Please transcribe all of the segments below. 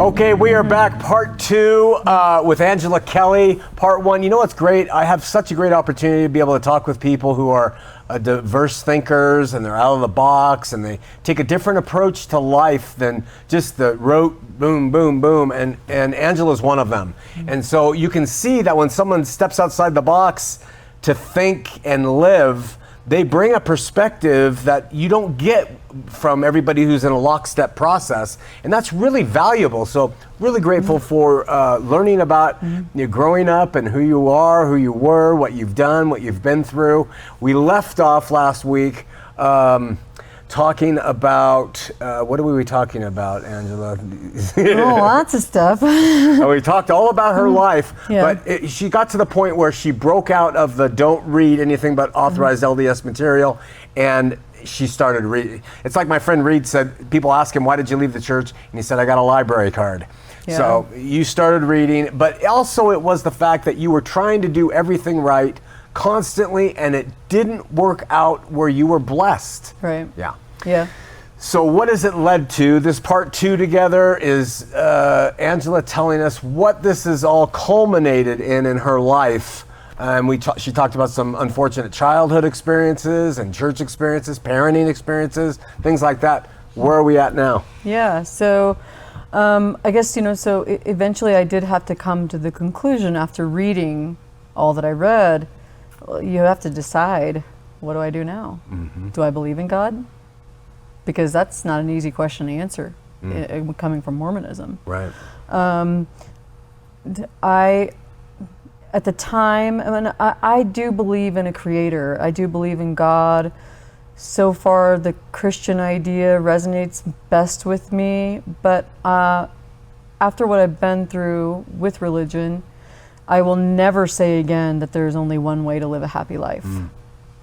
Okay, we are back, part two, with Angela Kelly. Part one, you know what's great? I have such a great opportunity to be able to talk with people who are diverse thinkers, and they're out of the box, and they take a different approach to life than just the rote boom, boom, boom, and Angela's one of them. And so you can see that when someone steps outside the box to think and live, they bring a perspective that you don't get from everybody who's in a lockstep process, and that's really valuable. So really grateful for learning about you growing up and who you are, who you were, what you've done, what you've been through. We left off last week talking about, what were we talking about, Angela? Oh, lots of stuff. We talked all about her life, Yeah. but she got to the point where she broke out of the don't read anything but authorized LDS material, and she started reading. It's like my friend Reed said, people ask him, why did you leave the church? And he said, I got a library card. Yeah. So you started reading, but also it was the fact that you were trying to do everything right constantly, and it didn't work out where you were blessed. Right. Yeah. Yeah. So what has it led to? This part two together is Angela telling us what this is all culminated in her life. And she talked about some unfortunate childhood experiences and church experiences, parenting experiences, things like that. Where are we at now? Yeah. So I guess, so eventually I did have to come to the conclusion after reading all that I read, you have to decide, what do I do now? Do I believe in God? Because that's not an easy question to answer, coming from Mormonism. Right. At the time, I do believe in a creator. I do believe in God. So far, the Christian idea resonates best with me. But after what I've been through with religion, I will never say again that there's only one way to live a happy life.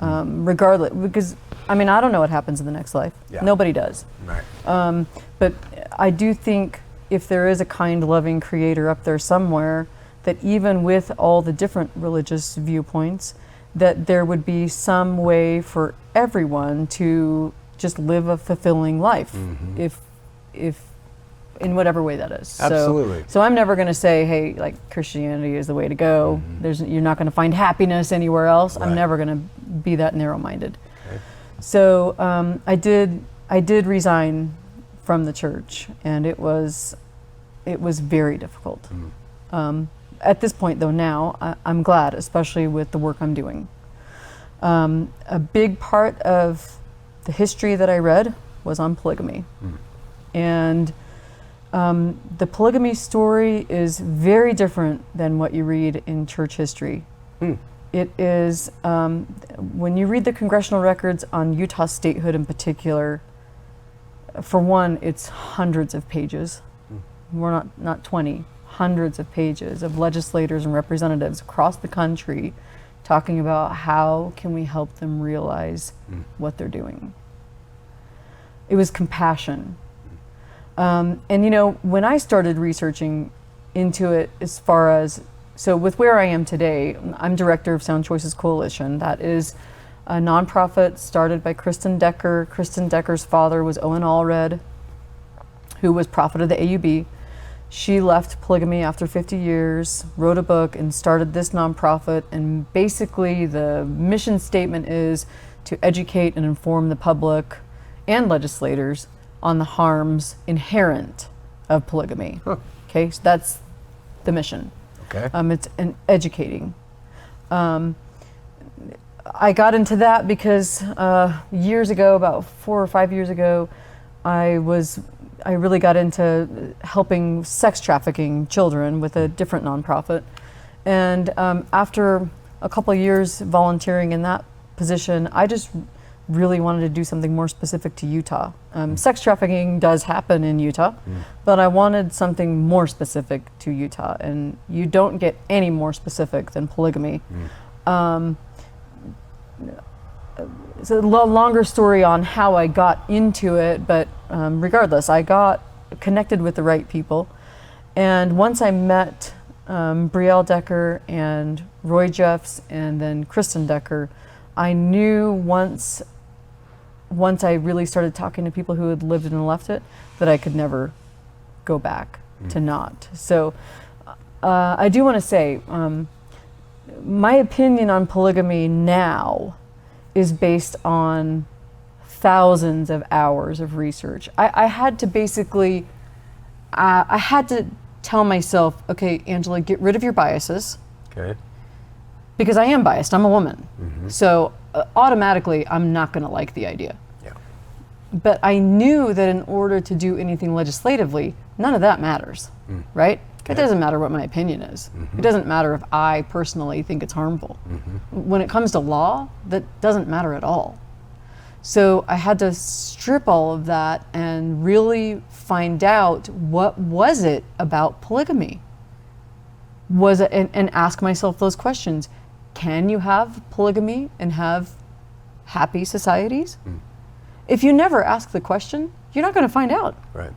Regardless, because, I don't know what happens in the next life. Yeah. Nobody does. Right. But I do think if there is a kind, loving creator up there somewhere, that even with all the different religious viewpoints, that there would be some way for everyone to just live a fulfilling life, if in whatever way that is. Absolutely. So I'm never going to say, hey, like Christianity is the way to go. You're not going to find happiness anywhere else. Right. I'm never going to be that narrow-minded. Okay. So I did resign from the church, and it was very difficult. At this point, though, now I'm glad, especially with the work I'm doing. A big part of the history that I read was on polygamy. And the polygamy story is very different than what you read in church history. It is, when you read the congressional records on Utah statehood in particular, for one, it's hundreds of pages. We're not 20. Hundreds of pages of legislators and representatives across the country talking about how can we help them realize what they're doing. It was compassion. And when I started researching into it, as far as, so with where I am today, I'm director of Sound Choices Coalition. That is a nonprofit started by Kristen Decker. Kristen Decker's father was Owen Allred, who was prophet of the AUB. She left polygamy after 50 years, wrote a book, and started this nonprofit. And basically the mission statement is to educate and inform the public and legislators on the harms inherent of polygamy. Okay, so that's the mission. Okay. It's an educating. I got into that because years ago, about 4 or 5 years ago, I really got into helping sex trafficking children with a different nonprofit. And after a couple of years volunteering in that position, I just really wanted to do something more specific to Utah. Sex trafficking does happen in Utah, but I wanted something more specific to Utah. And you don't get any more specific than polygamy. It's a longer story on how I got into it, but regardless, I got connected with the right people. And once I met Brielle Decker and Roy Jeffs and then Kristen Decker, I knew once I really started talking to people who had lived it and left it, that I could never go back. to not. So I do want to say, my opinion on polygamy now is based on thousands of hours of research. I had to basically, I had to tell myself, okay, Angela, get rid of your biases. Okay. Because I am biased, I'm a woman. So automatically, I'm not gonna like the idea. Yeah. But I knew that in order to do anything legislatively, none of that matters, right? It doesn't matter what my opinion is. It doesn't matter if I personally think it's harmful. When it comes to law, that doesn't matter at all. So I had to strip all of that and really find out what was it about polygamy. Was it, and ask myself those questions. Can you have polygamy and have happy societies? If you never ask the question, you're not going to find out. Right.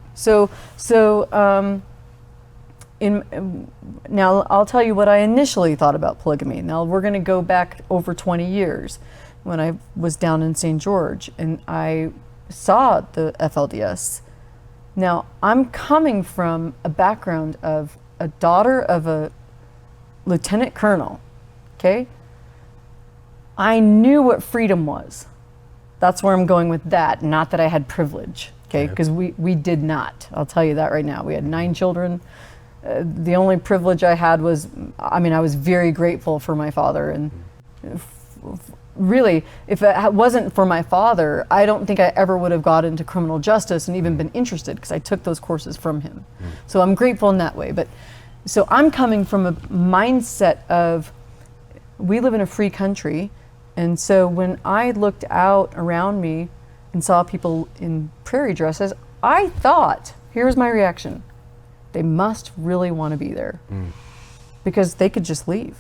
Now I'll tell you what I initially thought about polygamy. Now we're going to go back over 20 years when I was down in St. George and I saw the FLDS. Now I'm coming from a background of a daughter of a lieutenant colonel, okay? I knew what freedom was. That's where I'm going with that, not that I had privilege, okay? Because we did not. I'll tell you that right now. We had 9 children. The only privilege I had was, I was very grateful for my father. And really, if it wasn't for my father, I don't think I ever would have got into criminal justice and even been interested because I took those courses from him. So I'm grateful in that way. But so I'm coming from a mindset of, we live in a free country. And so when I looked out around me and saw people in prairie dresses, I thought, here's my reaction. They must really want to be there because they could just leave.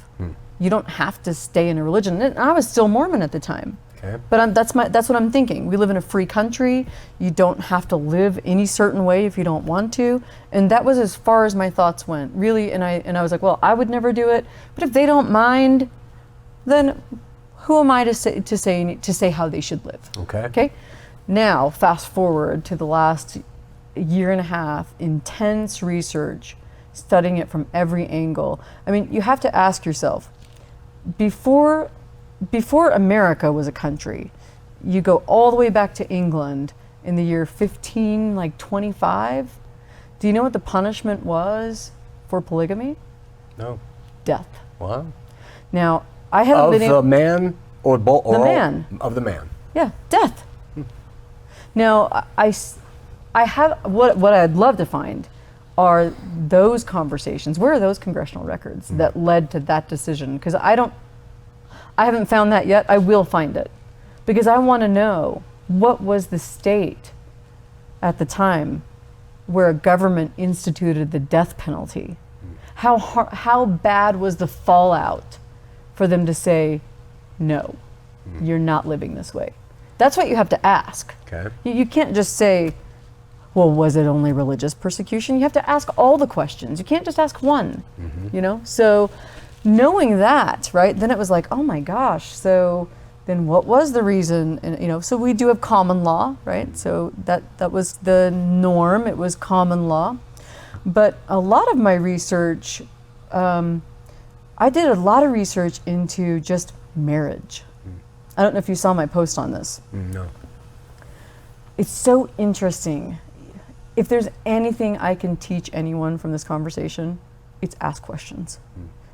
You don't have to stay in a religion. And I was still Mormon at the time. Okay. But that's what I'm thinking. We live in a free country. You don't have to live any certain way if you don't want to. And that was as far as my thoughts went, really. And I was like, well, I would never do it. But if they don't mind, then who am I to say how they should live? Okay. Okay. Now, fast forward to the last year and a half, intense research, studying it from every angle. You have to ask yourself, before America was a country, you go all the way back to England in the year 1525. Do you know what the punishment was for polygamy? No. Death. Wow. Now, I haven't been the man or the man of the man. Yeah, death. Now, I have what I'd love to find are those conversations. Where are those congressional records that led to that decision? Because I haven't found that yet. I will find it because I want to know what was the state at the time where a government instituted the death penalty. How bad was the fallout for them to say, no, you're not living this way? That's what you have to ask. Okay. You can't just say, well, was it only religious persecution? You have to ask all the questions. You can't just ask one, So knowing that, right, then it was like, oh my gosh, so then what was the reason? And, so we do have common law, right? So that was the norm. It was common law. But a lot of my research, I did a lot of research into just marriage. I don't know if you saw my post on this. No. It's so interesting. If there's anything I can teach anyone from this conversation, it's ask questions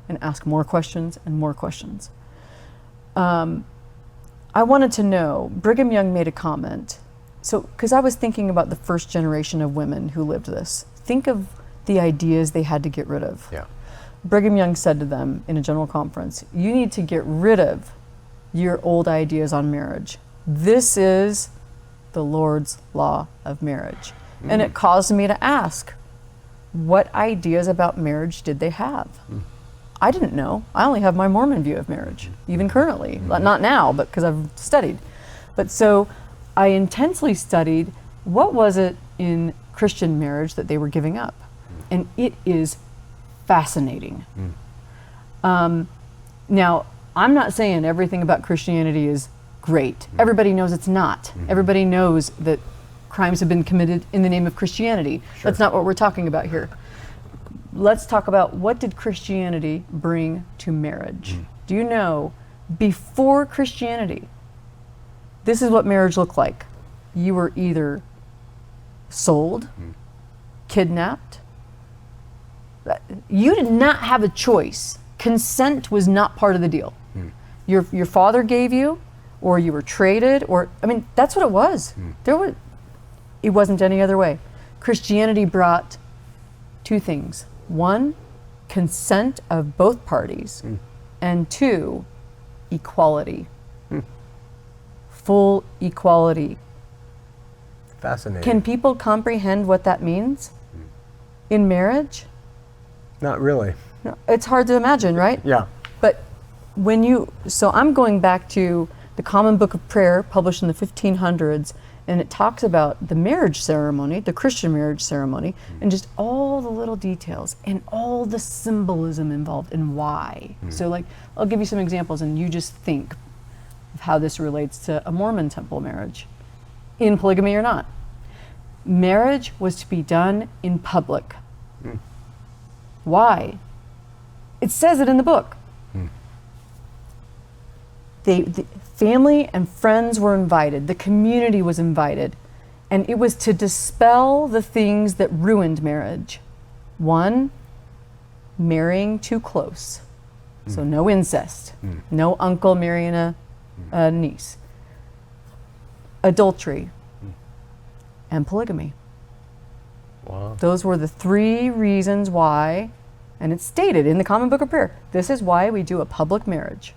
and ask more questions and more questions. I wanted to know, Brigham Young made a comment. So, because I was thinking about the first generation of women who lived this. Think of the ideas they had to get rid of. Yeah. Brigham Young said to them in a general conference, you need to get rid of your old ideas on marriage. This is the Lord's law of marriage. And it caused me to ask, what ideas about marriage did they have? I didn't know. I only have my Mormon view of marriage, even currently. Not now, but because I've studied. But so I intensely studied what was it in Christian marriage that they were giving up. And it is fascinating. Now, I'm not saying everything about Christianity is great. Everybody knows it's not. Everybody knows that crimes have been committed in the name of Christianity. Sure. That's not what we're talking about here. let's talk about what did Christianity bring to marriage. Do you know, before Christianity, this is what marriage looked like. You were either sold, kidnapped. You did not have a choice. Consent was not part of the deal. Your father gave you, or you were traded, or, I mean, that's what it was. It wasn't any other way. Christianity brought two things. One, consent of both parties, and two, equality. Full equality. Fascinating. Can people comprehend what that means in marriage? Not really. No, it's hard to imagine, right? Yeah. But so I'm going back to the Common Book of Prayer, published in the 1500s, and it talks about the marriage ceremony, the Christian marriage ceremony, and just all the little details and all the symbolism involved and why. So like, I'll give you some examples and you just think of how this relates to a Mormon temple marriage, in polygamy or not. Marriage was to be done in public. Why? It says it in the book. The family and friends were invited, the community was invited, and it was to dispel the things that ruined marriage. One, marrying too close. So no incest, no uncle marrying a niece. Adultery, and polygamy. Wow. Those were the three reasons why, and it's stated in the Common Book of Prayer, this is why we do a public marriage.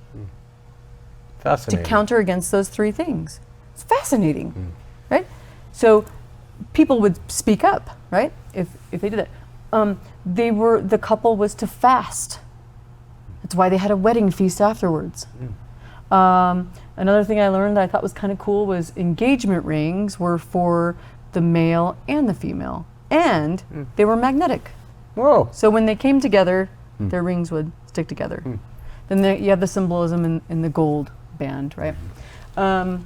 Fascinating. To counter against those three things. It's fascinating, right? So people would speak up, right? If they did that. The couple was to fast. That's why they had a wedding feast afterwards. Another thing I learned that I thought was kind of cool was engagement rings were for the male and the female, and they were magnetic. Whoa. So when they came together, their rings would stick together. Then you have the symbolism in the gold band, right? But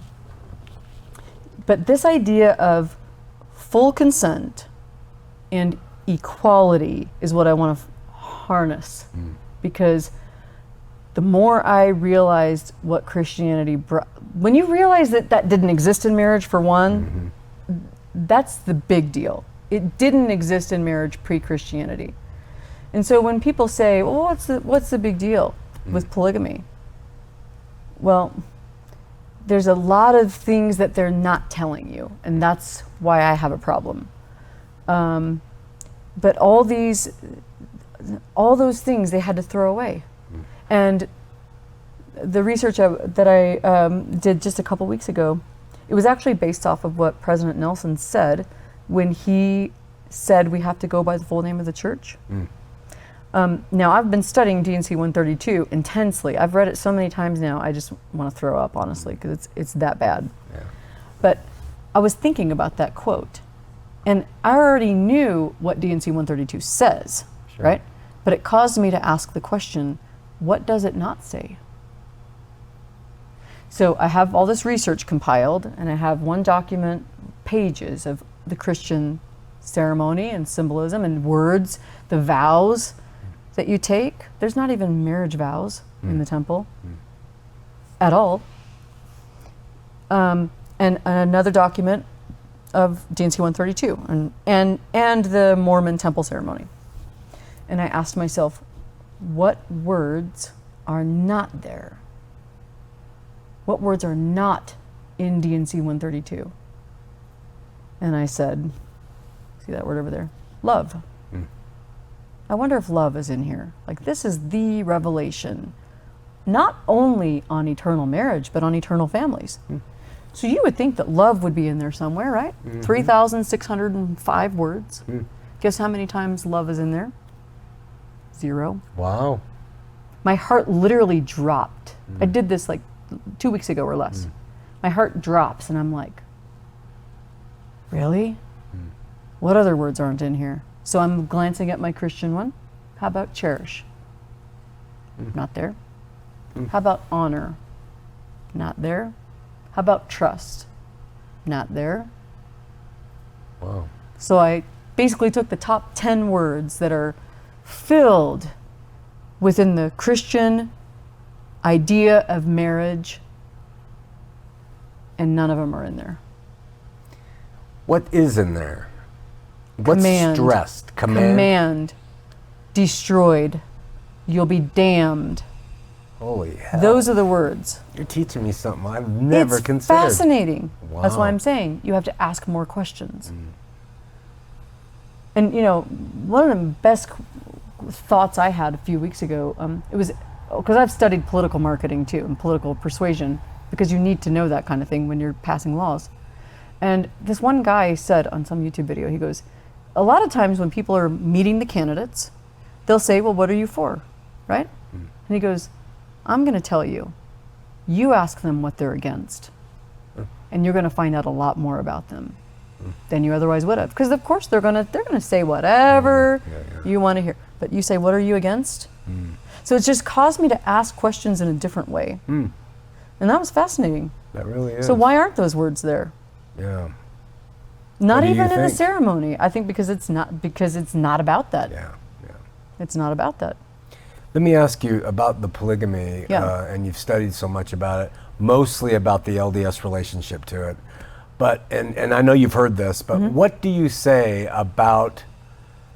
this idea of full consent and equality is what I want to harness, because the more I realized what Christianity brought, when you realize that that didn't exist in marriage, for one, that's the big deal. It didn't exist in marriage pre-Christianity. And so when people say, well, what's the big deal with polygamy? Well, there's a lot of things that they're not telling you, and that's why I have a problem. But all those things they had to throw away. And the research that I did just a couple weeks ago, it was actually based off of what President Nelson said when he said we have to go by the full name of the church. Now, I've been studying D&C 132 intensely. I've read it so many times now, I just want to throw up, honestly, because it's that bad. Yeah. But I was thinking about that quote, and I already knew what D&C 132 says, right? But it caused me to ask the question, what does it not say? So I have all this research compiled, and I have one document, pages of the Christian ceremony and symbolism and words, the vows that you take. There's not even marriage vows in the temple at all. And another document of D&C 132 and the Mormon temple ceremony. And I asked myself, what words are not there? What words are not in D&C 132? And I said, see that word over there? Love. I wonder if love is in here. Like, this is the revelation, not only on eternal marriage, but on eternal families. So you would think that love would be in there somewhere, right? 3,605 words. Guess how many times love is in there? 0. Wow. My heart literally dropped. I did this like 2 weeks ago or less. My heart drops and I'm like, really? What other words aren't in here? So I'm glancing at my Christian one. How about cherish? Not there. How about honor? Not there. How about trust? Not there. Wow. So I basically took the top 10 words that are filled within the Christian idea of marriage, and none of them are in there. What is in there? What's Command. stressed? Command. Destroyed. You'll be damned. Holy hell. Those are the words. You're teaching me something I've never It's considered. fascinating. Wow. That's why I'm saying you have to ask more questions. And you know, one of the best thoughts I had a few weeks ago, it was because I've studied political marketing too and political persuasion, because you need to know that kind of thing when you're passing laws. And this one guy said on some YouTube video, he goes, a lot of times when people are meeting the candidates, they'll say, well, what are you for, right? And he goes, I'm going to tell you, you ask them what they're against, and you're going to find out a lot more about them than you otherwise would have. Because of course they're going to say whatever you want to hear. But you say, what are you against? So it's just caused me to ask questions in a different way. And that was fascinating. That really is. So why aren't those words there? Yeah. Not What do you even in the think? ceremony. I think because it's not about that. Yeah. It's not about that. Let me ask you about the polygamy, Yeah. and you've studied so much about it, mostly about the LDS relationship to it. But, and I know you've heard this, but what do you say about,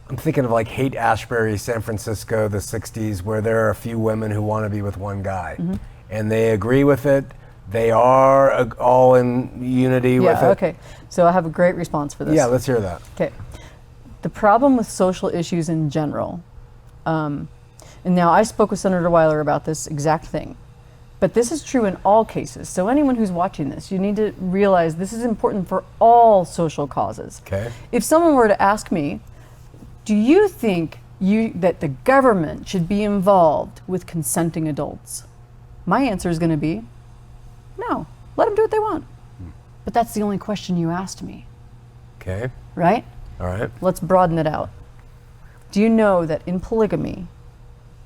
I'm thinking of like Haight-Ashbury, San Francisco, the 60s, where there are a few women who want to be with one guy. And they agree with it. They are all in unity with it. Yeah, okay. So I have a great response for this. Yeah, let's hear that. Okay. The problem with social issues in general, and now I spoke with Senator Weiler about this exact thing, but this is true in all cases. So anyone who's watching this, you need to realize this is important for all social causes. Okay. If someone were to ask me, do you think that the government should be involved with consenting adults? My answer is going to be, no, let them do what they want. But that's the only question you asked me, Okay. right? All right. Let's broaden it out. Do you know that in polygamy,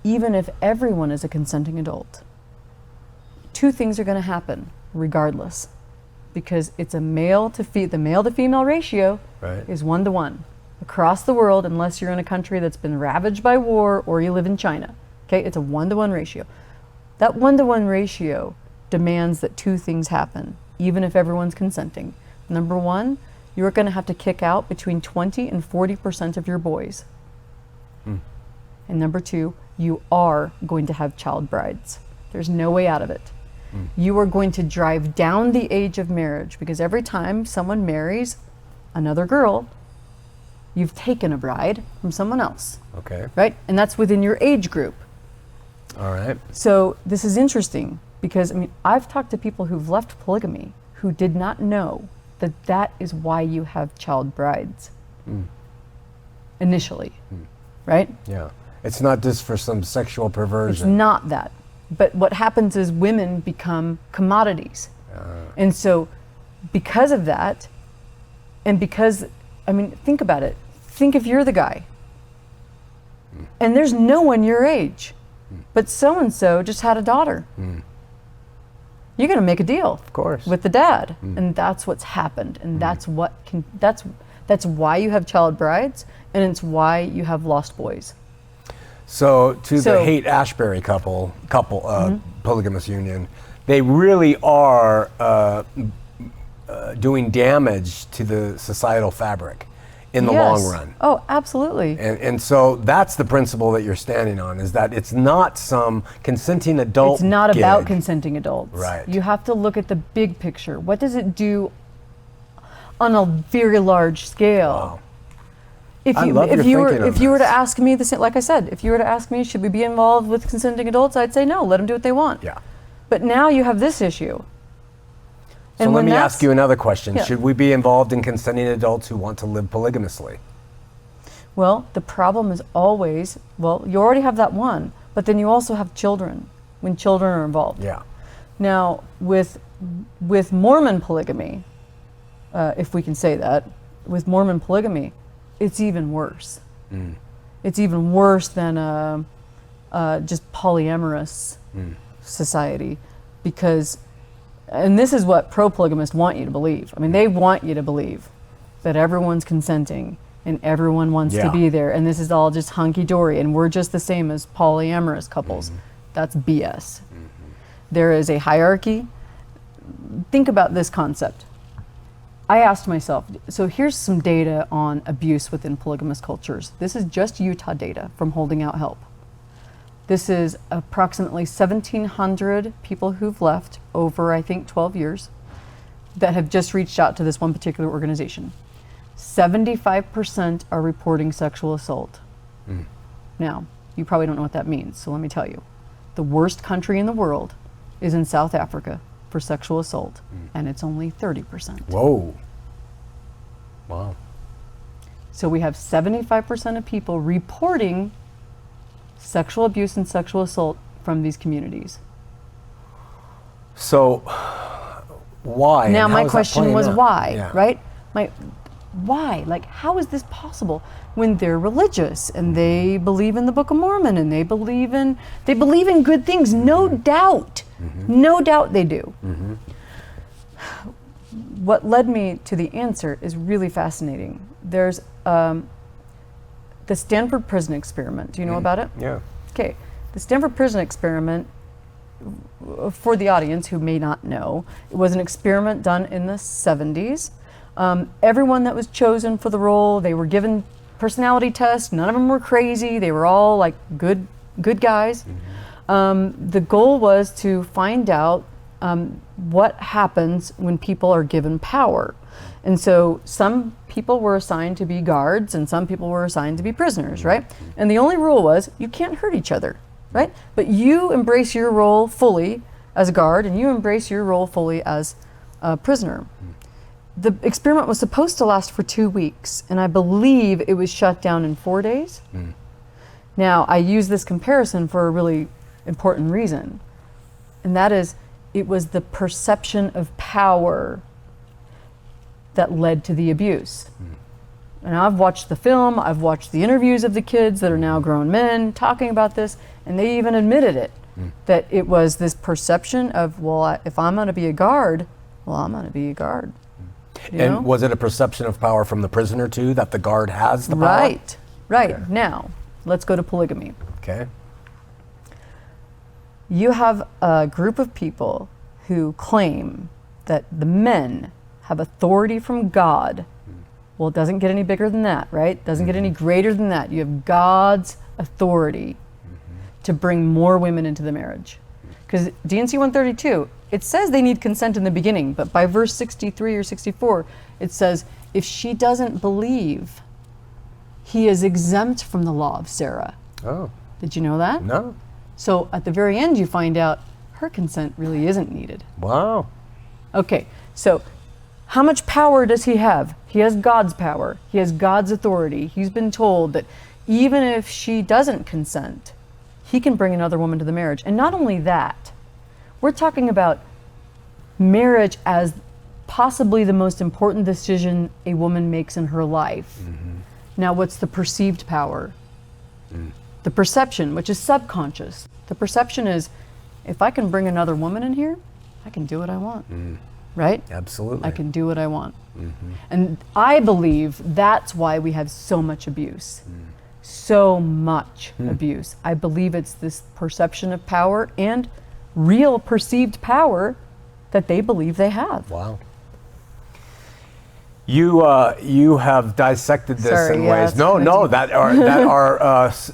even if everyone is a consenting adult, two things are going to happen regardless, because it's the male to female ratio Right. is 1-to-1 across the world, unless you're in a country that's been ravaged by war or you live in China. Okay, it's a 1-to-1 ratio. That 1-to-1 ratio demands that two things happen, even if everyone's consenting. Number one, you're going to have to kick out between 20 and 40% of your boys. And number two, you are going to have child brides. There's no way out of it. You are going to drive down the age of marriage, because every time someone marries another girl, you've taken a bride from someone else, Okay. right? And that's within your age group. All right. So this is interesting, because I mean, I've talked to people who've left polygamy who did not know that that is why you have child brides initially, right? Yeah. It's not just for some sexual It's perversion. not that. But what happens is women become commodities. And so because of that, and because, I mean, think about it. Think if you're the guy, and there's no one your age, but so-and-so just had a daughter. You're going to make a deal, Of course. with the dad, and that's what's happened, and that's why you have child brides, and it's why you have lost boys. So to the So- Haight-Ashbury couple, polygamous union, they really are doing damage to the societal fabric in the long run. Oh, absolutely. And so that's the principle that you're standing on, is that it's not some consenting adult It's not about gig. consenting adults. Right. You have to look at the big picture. What does it do on a very large scale? Wow. If I you love if your you were thinking on if you were to this. ask me the same, like I said, if you were to ask me, should we be involved with consenting adults? I'd say no. Let them do what they want. Yeah. But now you have this issue. So And let when me that's- ask you another question. Yeah. Should we be involved in consenting adults who want to live polygamously? Well, the problem is always, well, you already have that one, but then you also have children, when children are involved. Yeah. Now, with Mormon polygamy, if we can say that, with Mormon polygamy, it's even worse. It's even worse than just polyamorous society, because, and this is what pro-polygamists want you to believe. I mean, they want you to believe that everyone's consenting and everyone wants to be there, and this is all just hunky-dory, and we're just the same as polyamorous couples. That's BS. There is a hierarchy. Think about this concept. I asked myself, so here's some data on abuse within polygamous cultures. This is just Utah data from Holding Out Help. This is approximately 1,700 people who've left over, I think, 12 years that have just reached out to this one particular organization. 75% are reporting sexual assault. Now, you probably don't know what that means, so let me tell you. The worst country in the world is in South Africa for sexual assault, and it's only 30%. Whoa. Wow. So we have 75% of people reporting sexual abuse and sexual assault from these communities. So, why? Now, and my how is that question playing was out? why, Yeah. right? Why? Like, how is this possible when they're religious and they believe in the Book of Mormon and they believe in good things? No doubt. No doubt they do. What led me to the answer is really fascinating. There's the Stanford Prison Experiment. Do you know about it? Yeah. Okay. The Stanford Prison Experiment, for the audience who may not know, it was an experiment done in the 70s. Everyone that was chosen for the role, they were given personality tests. None of them were crazy. They were all like good guys. The goal was to find out what happens when people are given power. And so some people were assigned to be guards and some people were assigned to be prisoners, right? And the only rule was you can't hurt each other, right? But you embrace your role fully as a guard and you embrace your role fully as a prisoner. The experiment was supposed to last for 2 weeks, and I believe it was shut down in 4 days. Now, I use this comparison for a really important reason, and that is it was the perception of power that led to the abuse. And I've watched the film, I've watched the interviews of the kids that are now grown men talking about this, and they even admitted it, that it was this perception of, well, if I'm going to be a guard, well, I'm going to be a guard. You know? And was it a perception of power from the prisoner too, that the guard has the power? Right. Okay. Now, let's go to polygamy. Okay. You have a group of people who claim that the men have authority from God. Well, it doesn't get any bigger than that, right? It doesn't get any greater than that. You have God's authority to bring more women into the marriage. Because D&C 132, it says they need consent in the beginning, but by verse 63 or 64, it says, if she doesn't believe, he is exempt from the law of Sarah. Oh. Did you know that? No. So at the very end, you find out her consent really isn't needed. Wow. Okay, so how much power does he have? He has God's power. He has God's authority. He's been told that even if she doesn't consent, he can bring another woman to the marriage. And not only that, we're talking about marriage as possibly the most important decision a woman makes in her life. Now, what's the perceived power? The perception, which is subconscious. The perception is, if I can bring another woman in here, I can do what I want, right? Absolutely. I can do what I want. And I believe that's why we have so much abuse. So much abuse. I believe it's this perception of power and real perceived power that they believe they have. Wow. You have dissected this Sorry, in yeah, ways. that's No, crazy. no,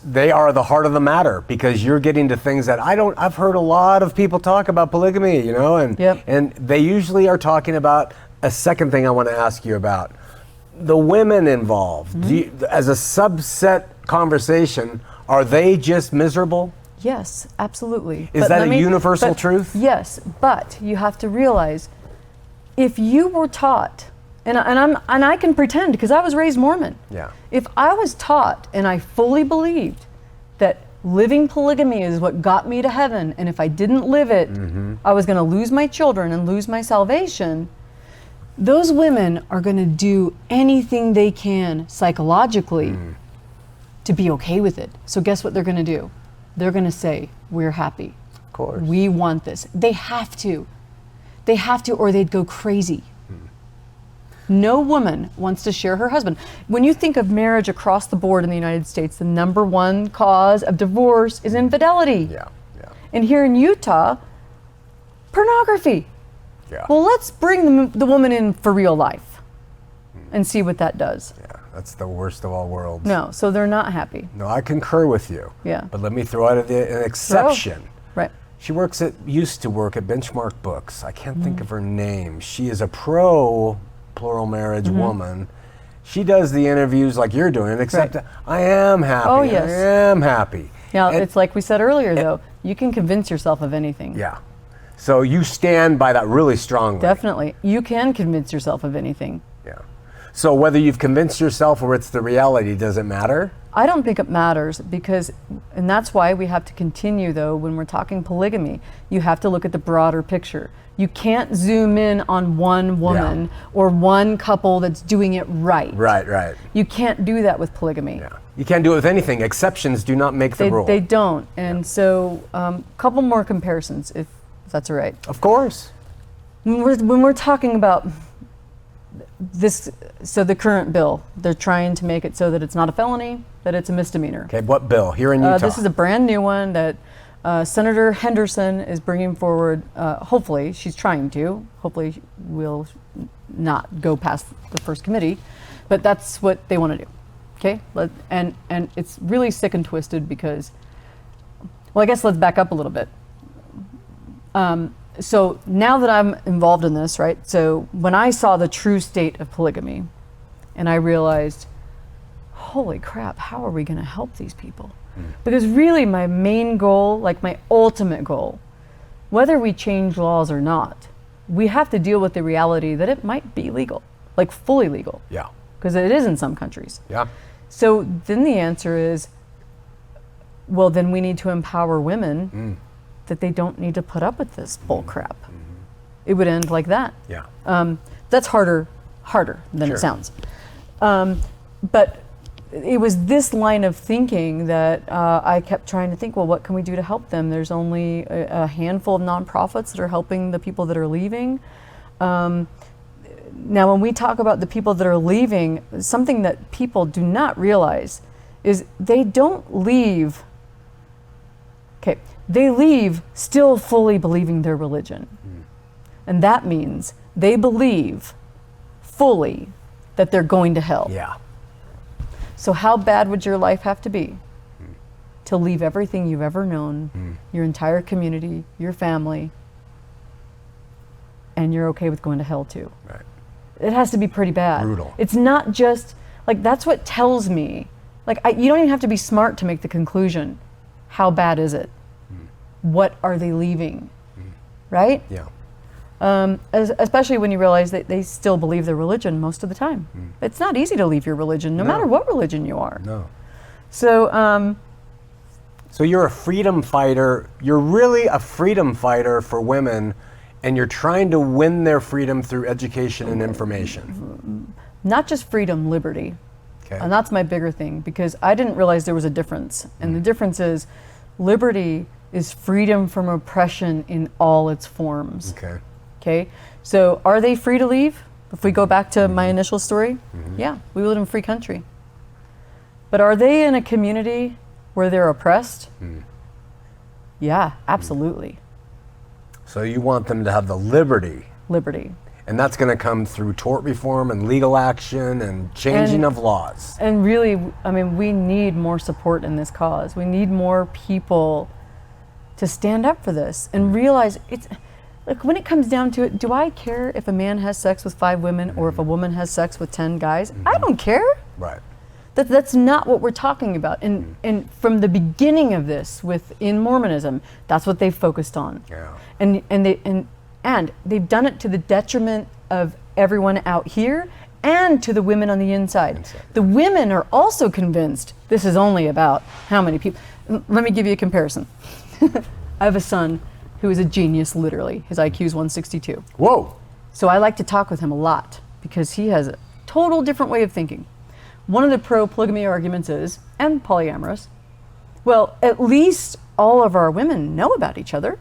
they are the heart of the matter, because you're getting to things that I've heard a lot of people talk about polygamy, you know, and Yep. and they usually are talking about a second thing I want to ask you about. The women involved, do you, as a subset conversation, are they just miserable? Yes, absolutely. Is that a universal truth? Yes, but you have to realize, if you were taught, and I can pretend because I was raised Mormon. Yeah. If I was taught and I fully believed that living polygamy is what got me to heaven, and if I didn't live it, I was going to lose my children and lose my salvation, those women are going to do anything they can psychologically to be okay with it. So guess what they're going to do? They're going to say, we're happy. Of course. We want this. They have to. They have to, or they'd go crazy. No woman wants to share her husband. When you think of marriage across the board in the United States, the number one cause of divorce is infidelity. Yeah. And here in Utah, pornography. Yeah. Well, let's bring the woman in for real life and see what that does. Yeah, that's the worst of all worlds. No, so they're not happy. No, I concur with you. Yeah. But let me throw out an exception. Right. She used to work at Benchmark Books. I can't think of her name. She is a pro plural marriage woman. She does the interviews like you're doing, except I am happy. Oh, yes. I am happy. Now, it's like we said earlier, though, you can convince yourself of anything. Yeah. So you stand by that really strongly. Definitely. You can convince yourself of anything. Yeah. So whether you've convinced yourself or it's the reality, does it matter? I don't think it matters and that's why we have to continue, though, when we're talking polygamy, you have to look at the broader picture. You can't zoom in on one woman or one couple that's doing it right. Right. You can't do that with polygamy. Yeah. You can't do it with anything. Exceptions do not make the rule. They don't. And so a couple more comparisons, if that's all right. Of course. When we're talking about this, so the current bill, they're trying to make it so that it's not a felony, that it's a misdemeanor. Okay, what bill? Here in Utah? This is a brand new one that Senator Henderson is bringing forward. Hopefully, she's trying to. Hopefully, we'll not go past the first committee, but that's what they want to do. Okay, and it's really sick and twisted because, well, I guess let's back up a little bit. So now that I'm involved in this, right? So when I saw the true state of polygamy, and I realized, holy crap, how are we going to help these people? Because really my main goal, like my ultimate goal, whether we change laws or not, we have to deal with the reality that it might be legal, like fully legal. Yeah. Because it is in some countries. Yeah. So then the answer is, well, then we need to empower women that they don't need to put up with this bull crap. It would end like that. Yeah. That's harder than it sounds. But it was this line of thinking that I kept trying to think, well, what can we do to help them? There's only a handful of nonprofits that are helping the people that are leaving. Now, when we talk about the people that are leaving, something that people do not realize is they don't leave. Okay, they leave still fully believing their religion. And that means they believe fully that they're going to hell. Yeah. So how bad would your life have to be to leave everything you've ever known, your entire community, your family, and you're okay with going to hell too? Right. It has to be pretty bad. Brutal. It's not just, like, that's what tells me, like, you don't even have to be smart to make the conclusion. How bad is it? What are they leaving? Right? Yeah. Especially when you realize that they still believe their religion most of the time. It's not easy to leave your religion, no matter what religion you are. No. So, So you're a freedom fighter. You're really a freedom fighter for women, and you're trying to win their freedom through education and information. not just freedom, liberty. Okay. And that's my bigger thing, because I didn't realize there was a difference. And the difference is liberty is freedom from oppression in all its forms. Okay. Okay, so are they free to leave? If we go back to my initial story, yeah, we live in a free country. But are they in a community where they're oppressed? Yeah, absolutely. So you want them to have the liberty. Liberty. And that's going to come through tort reform and legal action and changing of laws. And really, I mean, we need more support in this cause. We need more people to stand up for this and realize it's, like, when it comes down to it, do I care if a man has sex with 5 women or if a woman has sex with 10 guys? I don't care. Right. That's not what we're talking about. And from the beginning of this, within Mormonism, that's what they've focused on. Yeah. And they've done it to the detriment of everyone out here and to the women on the inside. The women are also convinced this is only about how many people. Let me give you a comparison. I have a son who is a genius, literally. His IQ is 162. Whoa. So I like to talk with him a lot because he has a total different way of thinking. One of the pro-polygamy arguments is, and polyamorous, well, at least all of our women know about each other,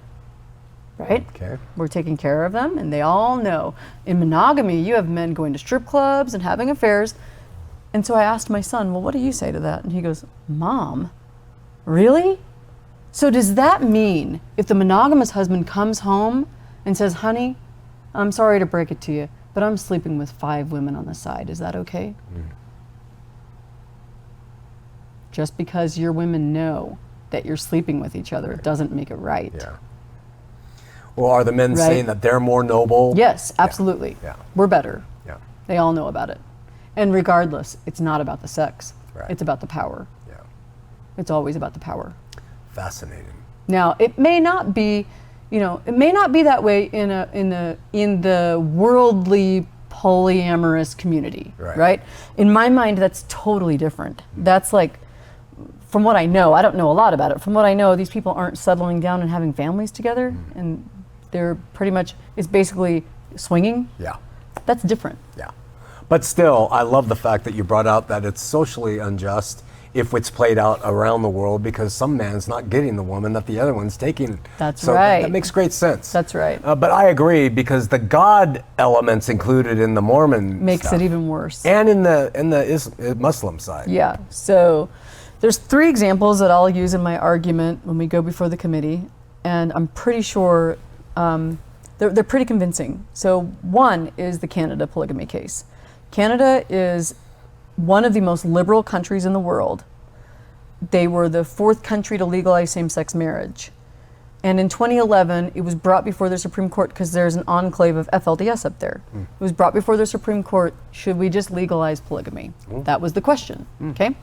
right? right? Okay. We're taking care of them, and they all know. In monogamy, you have men going to strip clubs and having affairs. And so I asked my son, well, what do you say to that? And he goes, Mom, really? So does that mean if the monogamous husband comes home and says, honey, I'm sorry to break it to you, but I'm sleeping with 5 women on the side, is that okay? Just because your women know that you're sleeping with each other doesn't make it right. Yeah. Well, are the men saying that they're more noble? Yes, absolutely. Yeah. We're better. Yeah. They all know about it. And regardless, it's not about the sex. Right. It's about the power. Yeah. It's always about the power. Fascinating. Now, it may not be, it may not be that way in the worldly polyamorous community, right? In my mind, that's totally different. That's like, from what I know, I don't know a lot about it. From what I know, these people aren't settling down and having families together, and they're pretty much, it's basically swinging. Yeah. That's different. Yeah. But still, I love the fact that you brought out that it's socially unjust if it's played out around the world, because some man's not getting the woman that the other one's taking. That's so right. That makes great sense. That's right. But I agree, because the God elements included in the Mormon makes stuff, it even worse. and in the Muslim side. Yeah. So there's 3 examples that I'll use in my argument when we go before the committee, and I'm pretty sure they're pretty convincing. So one is the Canada polygamy case. Canada is one of the most liberal countries in the world. They were the 4th country to legalize same-sex marriage. And in 2011, it was brought before the Supreme Court, because there's an enclave of FLDS up there. It was brought before the Supreme Court, should we just legalize polygamy? That was the question, okay?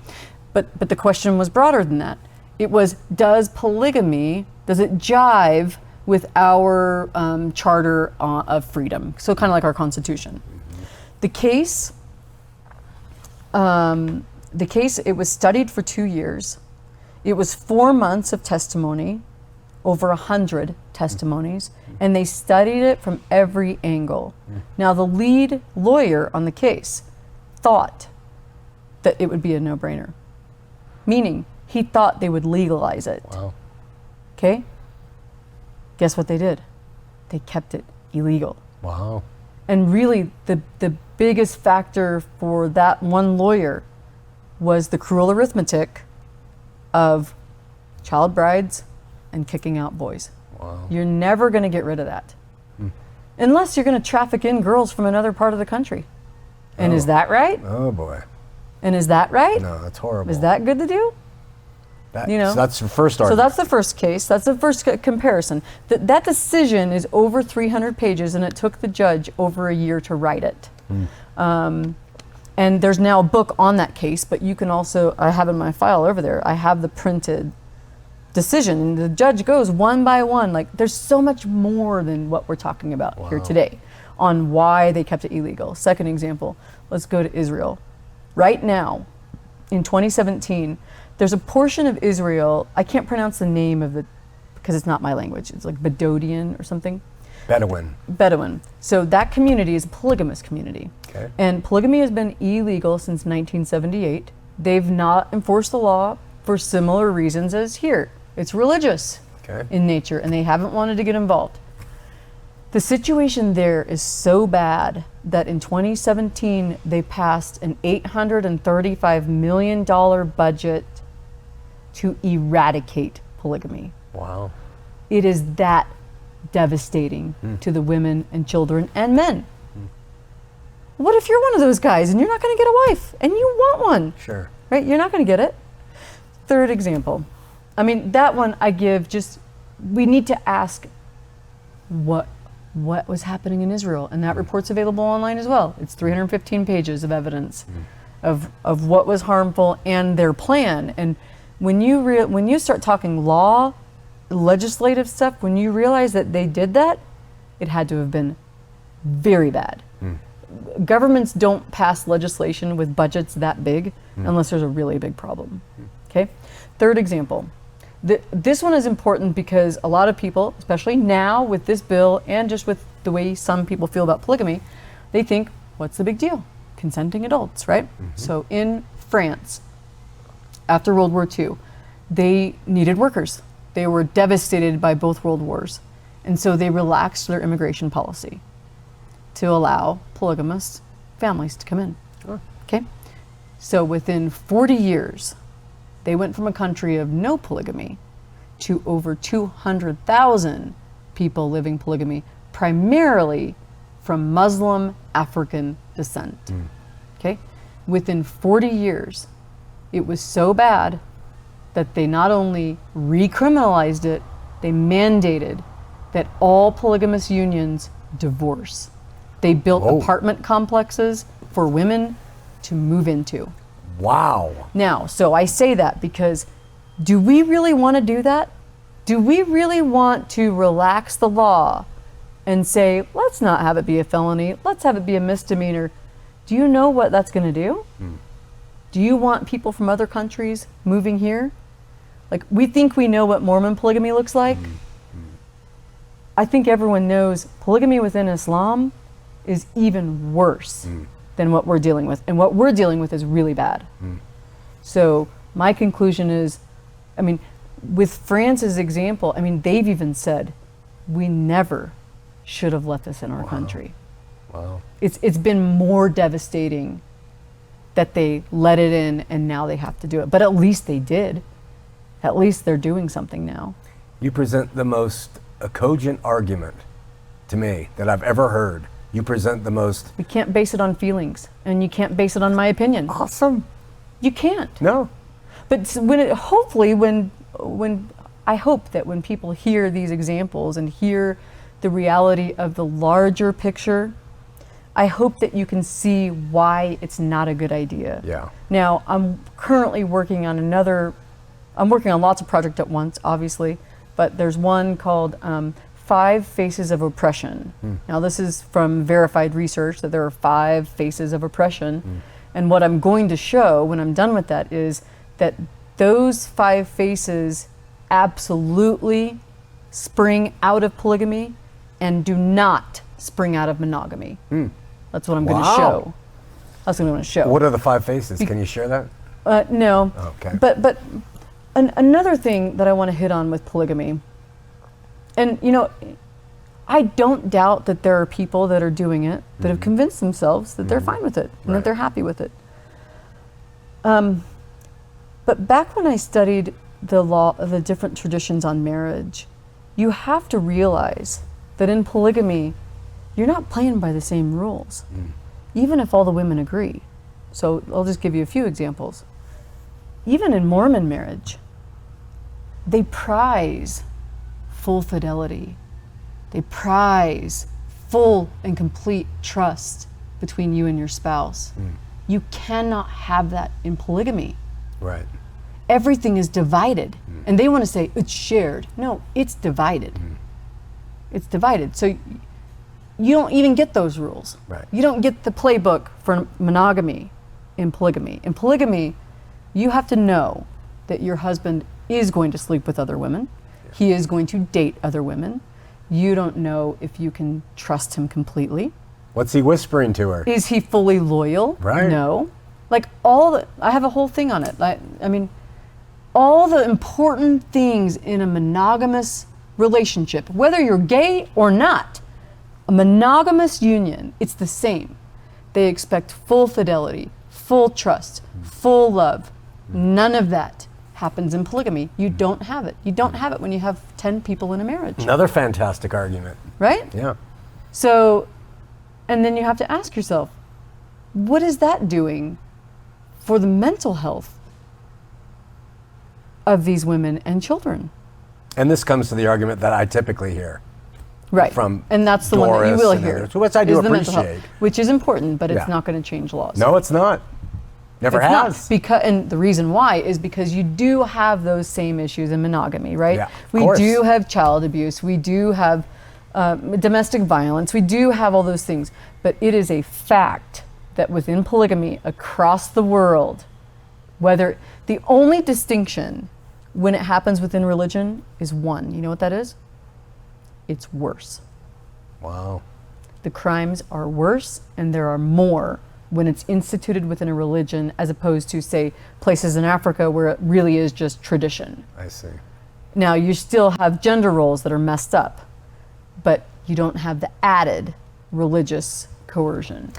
But the question was broader than that. It was, does polygamy, does it jive with our Charter of Freedom? So kind of like our Constitution. The case, it was studied for 2 years. It was 4 months of testimony, over 100 testimonies, and they studied it from every angle. Now, the lead lawyer on the case thought that it would be a no-brainer, meaning he thought they would legalize it. Wow. Okay? Guess what they did? They kept it illegal. Wow. And really, the biggest factor for that one lawyer was the cruel arithmetic of child brides and kicking out boys. Wow. You're never going to get rid of that. Unless you're going to traffic in girls from another part of the country. And is that right? Oh boy. And is that right? No, that's horrible. Is that good to do? So that's the first argument. So that's the first case. That's the first comparison. That decision is over 300 pages, and it took the judge over a year to write it. And there's now a book on that case, but you can also, I have in my file over there, I have the printed decision, and the judge goes one by one. Like, there's so much more than what we're talking about here today on why they kept it illegal. Second example, let's go to Israel. Right now, in 2017, there's a portion of Israel, I can't pronounce the name of it because it's not my language. It's like Bedouin or something. Bedouin. So that community is a polygamous community. Okay. And polygamy has been illegal since 1978. They've not enforced the law for similar reasons as here. It's religious in nature, and they haven't wanted to get involved. The situation there is so bad that in 2017, they passed an $835 million budget to eradicate polygamy. Wow. It is that devastating to the women and children and men. What if you're one of those guys and you're not going to get a wife and you want one? Sure. Right? You're not going to get it. Third example. I mean, that one I give just, we need to ask what was happening in Israel, and that report's available online as well. It's 315 pages of evidence of what was harmful and their plan. And when you start talking law, legislative stuff, when you realize that they did that, it had to have been very bad. Governments don't pass legislation with budgets that big unless there's a really big problem. Okay? Third example. This one is important because a lot of people, especially now with this bill and just with the way some people feel about polygamy, they think, what's the big deal? Consenting adults, right? So in France, after World War II, they needed workers. They were devastated by both world wars. And so they relaxed their immigration policy to allow polygamous families to come in. Sure. Okay? So within 40 years, they went from a country of no polygamy to over 200,000 people living polygamy, primarily from Muslim African descent. Okay? Within 40 years, it was so bad that they not only recriminalized it, they mandated that all polygamous unions divorce. They built apartment complexes for women to move into. Wow. Now, so I say that because do we really want to do that? Do we really want to relax the law and say, let's not have it be a felony, let's have it be a misdemeanor? Do you know what that's going to do? Do you want people from other countries moving here? Like, we think we know what Mormon polygamy looks like. I think everyone knows polygamy within Islam is even worse than what we're dealing with. And what we're dealing with is really bad. So my conclusion is, I mean, with France's example, I mean, they've even said, we never should have let this in our country. Wow. It's been more devastating that they let it in and now they have to do it. But at least they did. At least they're doing something now. You present the most cogent argument to me that I've ever heard. You present the most... We can't base it on feelings, and you can't base it on my opinion. Awesome. You can't. No. But when it, hopefully when I hope that when people hear these examples and hear the reality of the larger picture, I hope that you can see why it's not a good idea. Yeah. Now, I'm currently working on I'm working on lots of projects at once, obviously, but there's one called 5 Faces of Oppression. Now, this is from verified research that there are 5 faces of oppression. And what I'm going to show when I'm done with that is that those 5 faces absolutely spring out of polygamy and do not spring out of monogamy. That's what I'm going to show. That's what I'm going to show. What are the 5 faces? Can you share that? No. Okay. But another thing that I want to hit on with polygamy, and you know, I don't doubt that there are people that are doing it that have convinced themselves that they're fine with it and that they're happy with it. But back when I studied the law, the different traditions on marriage, you have to realize that in polygamy, you're not playing by the same rules, even if all the women agree. So I'll just give you a few examples. Even in Mormon marriage, they prize full fidelity. They prize full and complete trust between you and your spouse. You cannot have that in polygamy. Right. Everything is divided. And they want to say it's shared. No, it's divided. It's divided. So you don't even get those rules. Right. You don't get the playbook for monogamy in polygamy. In polygamy, you have to know that your husband is going to sleep with other women. He is going to date other women. You don't know if you can trust him completely. What's he whispering to her? Is he fully loyal? Right. No. Like I have a whole thing on it. I mean, all the important things in a monogamous relationship, whether you're gay or not, a monogamous union, it's the same. They expect full fidelity, full trust, full love. None of that happens in polygamy. You don't have it. You don't have it when you have 10 people in a marriage. Another fantastic argument. Right? Yeah. So, and then you have to ask yourself, what is that doing for the mental health of these women and children? And this comes to the argument that I typically hear. Right. From and that's the one that you Doris will and hear. others, which I do is the mental health, appreciate. which is important, but it's Yeah. not going to change laws. No, it's not. Never It's has. not, because, and the reason why is because you do have those same issues in monogamy, right? Yeah, of we course. do have child abuse. We do have domestic violence. We do have all those things. But it is a fact that within polygamy across the world, whether the only distinction when it happens within religion is one. You know what that is? It's worse. Wow. The crimes are worse and there are more when it's instituted within a religion as opposed to, say, places in Africa where it really is just tradition. I see. Now, you still have gender roles that are messed up, but you don't have the added religious coercion.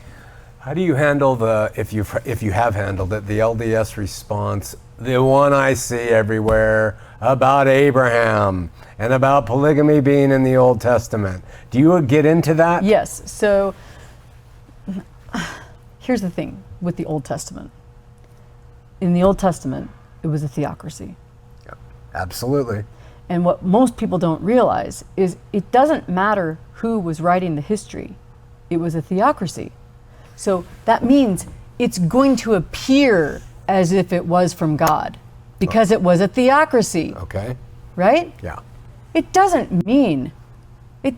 How do you handle if you have handled it, the LDS response, the one I see everywhere about Abraham and about polygamy being in the Old Testament? Do you get into that? Yes. So here's the thing with the Old Testament. In the Old Testament, it was a theocracy. Yeah, absolutely. And what most people don't realize is it doesn't matter who was writing the history. It was a theocracy. So that means it's going to appear as if it was from God because it was a theocracy. Okay. Right? Yeah. It doesn't mean it.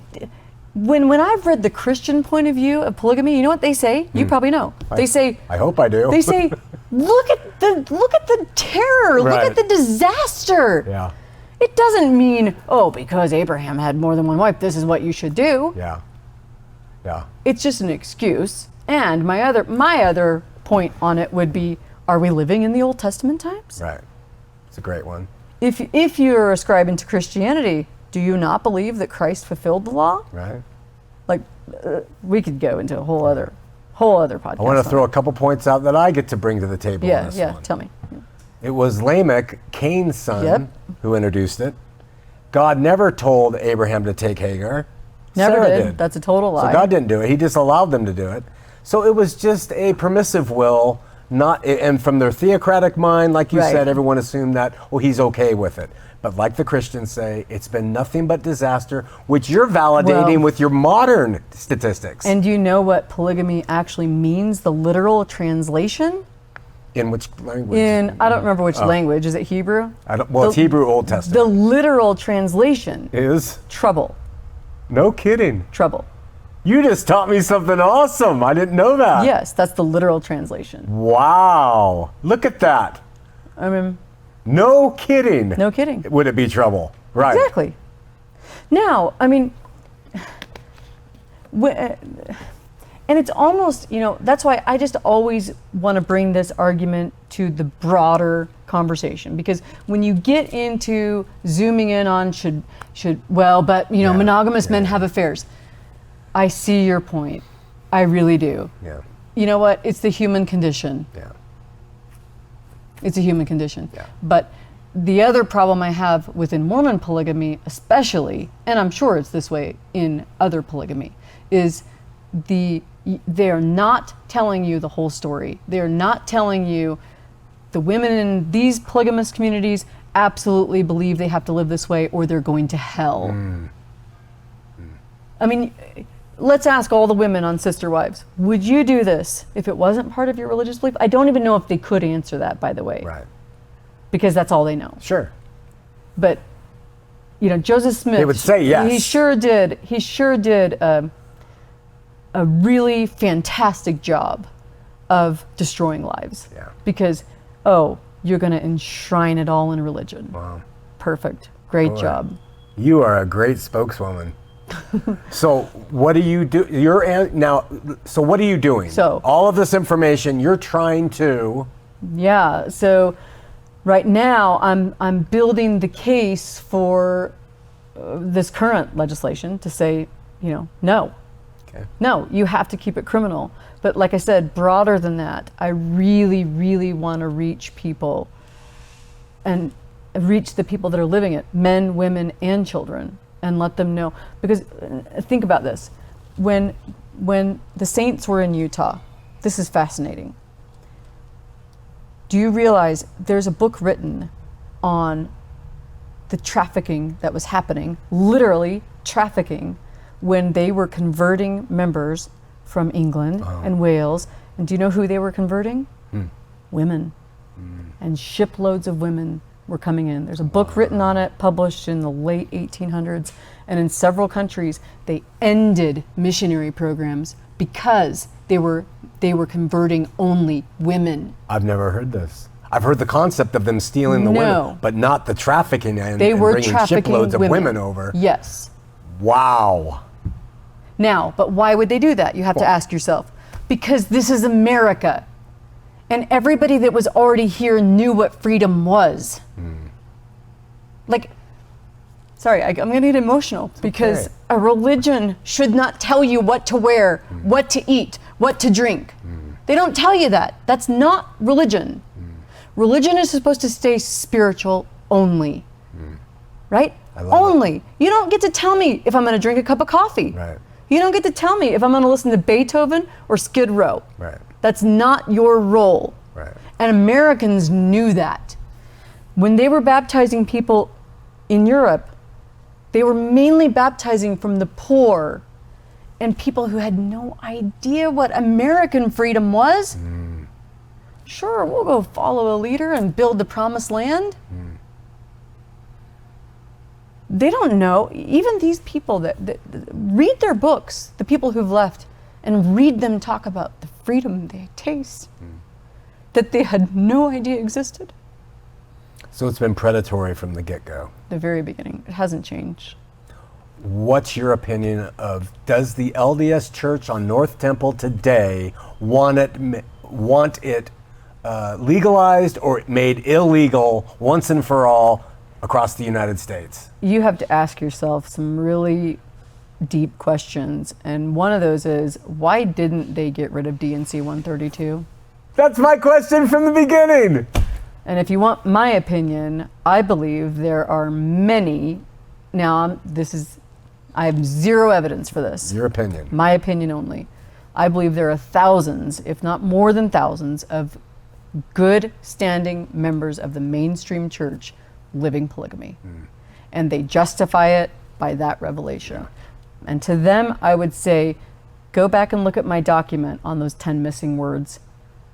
When I've read the Christian point of view of polygamy, you know what they say? You probably know. They say, I hope I do. They say, look at the terror, look Right. at the disaster. Yeah. It doesn't mean, oh, because Abraham had more than one wife, this is what you should do. Yeah. Yeah. It's just an excuse. And my other point on it would be, are we living in the Old Testament times? Right. It's a great one. If you're ascribing to Christianity, do you not believe that Christ fulfilled the law? Right. Like, we could go into a whole other podcast. I want to throw a couple points out that I get to bring to the table on this one. Tell me. It was Lamech, Cain's son, Yep. who introduced it. God never told Abraham to take Hagar. Never Sarah did. That's a total lie. So God didn't do it. He just allowed them to do it. So it was just a permissive will, and from their theocratic mind, like you Right. said, everyone assumed that, he's okay with it. But like the Christians say, it's been nothing but disaster, which you're validating Well, with your modern statistics. And do you know what polygamy actually means, the literal translation? In which language? I don't remember which language. Is it Hebrew? It's Hebrew Old Testament. The literal translation, Is? trouble. No kidding. Trouble. You just taught me something awesome. I didn't know that. Yes, that's the literal translation. Wow. Look at that. I mean, No kidding. no kidding. Would it be trouble? Right. Exactly. Now, I mean, and it's almost, that's why I just always want to bring this argument to the broader conversation, because when you get into zooming in on monogamous men have affairs, I see your point. I really do. Yeah. You know what? It's the human condition. Yeah. It's a human condition. Yeah. But the other problem I have within Mormon polygamy, especially, and I'm sure it's this way in other polygamy, is they're not telling you the whole story. They're not telling you the women in these polygamous communities absolutely believe they have to live this way or they're going to hell. I mean, let's ask all the women on Sister Wives, would you do this if it wasn't part of your religious belief? I don't even know if they could answer that, by the way. Right. Because that's all they know. Sure. But, Joseph Smith. They would say yes. He sure did a really fantastic job of destroying lives. Yeah. Because, you're going to enshrine it all in religion. Wow. Perfect. Great Boy. job. You are a great spokeswoman. So what do you do? So what are you doing? So all of this information you're trying to. Yeah. So right now I'm building the case for this current legislation to say, no. Okay. No, you have to keep it criminal. But like I said, broader than that, I really, really want to reach people and reach the people that are living it, men, women, and children, and let them know. Because think about this. When the saints were in Utah, this is fascinating. Do you realize there's a book written on the trafficking that was happening, literally trafficking, when they were converting members from England and Wales. And do you know who they were converting? Women. And shiploads of women were coming in. There's a book written on it, published in the late 1800s. And in several countries, they ended missionary programs because they were converting only women. I've never heard this. I've heard the concept of them stealing the women, but not the trafficking and bringing shiploads of women over. Yes. Wow. Now, but why would they do that? You have to ask yourself. Because this is America. And everybody that was already here knew what freedom was. Like, Sorry, I'm going to get emotional because a religion should not tell you what to wear, what to eat, what to drink. They don't tell you that. That's not religion. Religion is supposed to stay spiritual only, right? Only. You don't get to tell me if I'm going to drink a cup of coffee. Right. You don't get to tell me if I'm going to listen to Beethoven or Skid Row. Right. That's not your role. Right. And Americans knew that. When they were baptizing people in Europe, they were mainly baptizing from the poor and people who had no idea what American freedom was. Sure, we'll go follow a leader and build the promised land. They don't know, even these people that read their books, the people who've left, and read them talk about the freedom they taste that they had no idea existed. So it's been predatory from the get-go. The very beginning. It hasn't changed. What's your opinion of, does the LDS Church on North Temple today want it legalized or made illegal once and for all across the United States? You have to ask yourself some really deep questions, and one of those is, why didn't they get rid of DNC 132? That's my question from the beginning. And if you want my opinion, I believe there are many, now I have zero evidence for this. Your opinion. My opinion only. I believe there are thousands, if not more than thousands, of good standing members of the mainstream church living polygamy. And they justify it by that revelation. And to them, I would say, go back and look at my document on those 10 missing words.